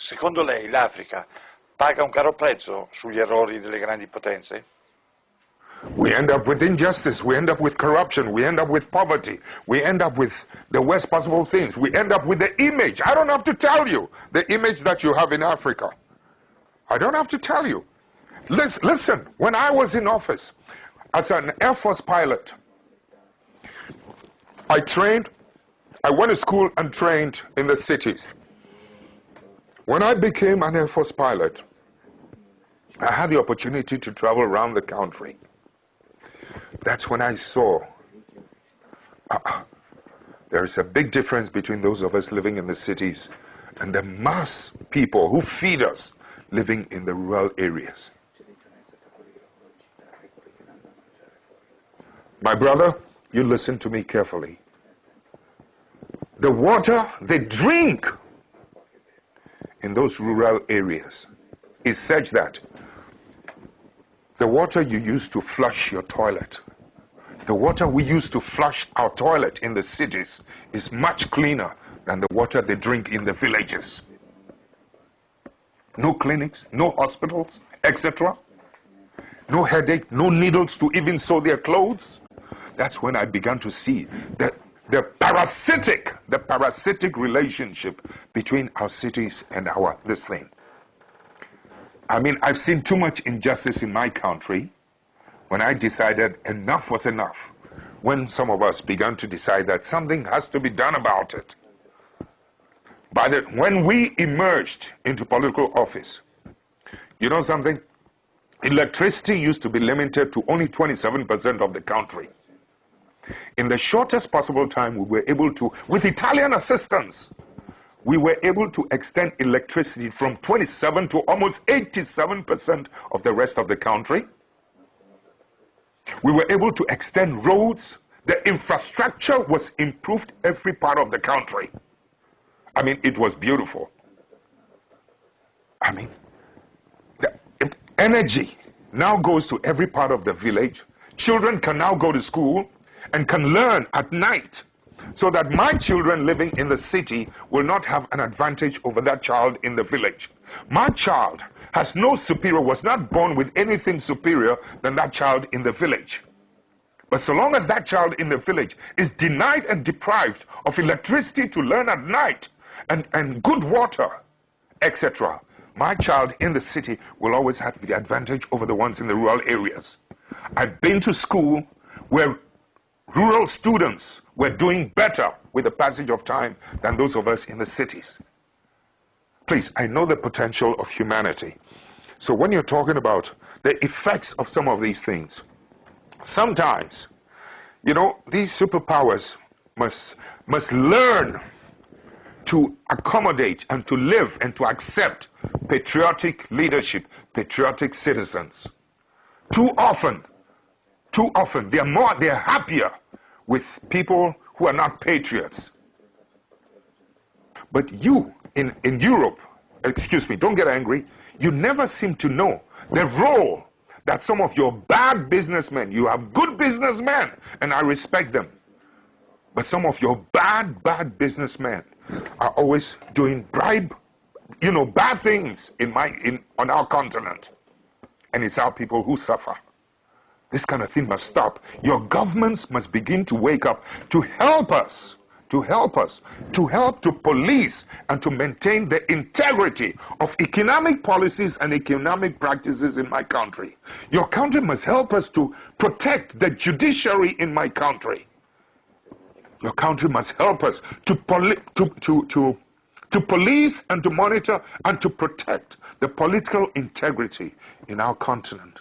Secondo lei l'Africa paga un caro prezzo sugli errori delle grandi potenze? We end up with injustice, we end up with corruption, we end up with poverty, we end up with the worst possible things, we end up with the image. I don't have to tell you the image that you have in Africa. I don't have to tell you. Listen, when I was in office as an Air Force pilot, I went to school and trained in the cities. When I became an Air Force pilot, I had the opportunity to travel around the country. That's when I saw there is a big difference between those of us living in the cities and the mass people who feed us living in the rural areas. My brother, you listen to me carefully. The water they drink in those rural areas is such that the water you use to flush your toilet, the water we use to flush our toilet in the cities is much cleaner than the water they drink in the villages. No clinics, no hospitals, etc. No headache, no needles to even sew their clothes. That's when I began to see the parasitic relationship between our cities and this thing. I mean, I've seen too much injustice in my country when I decided enough was enough. When some of us began to decide that something has to be done about it. When we emerged into political office, you know something? Electricity used to be limited to only 27% of the country. In the shortest possible time, we were able to, with Italian assistance, we were able to extend electricity from 27 to almost 87% of the rest of the country. We were able to extend roads. The infrastructure was improved every part of the country. I mean, it was beautiful. I mean, the energy now goes to every part of the village. Children can now go to school and can learn at night, so that my children living in the city will not have an advantage over that child in the village. My child has no superior, was not born with anything superior than that child in the village. But so long as that child in the village is denied and deprived of electricity to learn at night and good water, etc., my child in the city will always have the advantage over the ones in the rural areas. I've been to school where rural students were doing better with the passage of time than those of us in the cities. Please, I know the potential of humanity. So when you're talking about the effects of some of these things, sometimes, you know, these superpowers must learn to accommodate and to live and to accept patriotic leadership, patriotic citizens. Too often, they're happier with people who are not patriots. But you, in Europe, excuse me, don't get angry, you never seem to know the role that some of your bad businessmen, you have good businessmen, and I respect them, but some of your bad businessmen are always doing bad things on our continent. And it's our people who suffer. This kind of thing must stop. Your governments must begin to wake up to help us, to help to police and to maintain the integrity of economic policies and economic practices in my country. Your country must help us to protect the judiciary in my country. Your country must help us to police and to monitor and to protect the political integrity in our continent.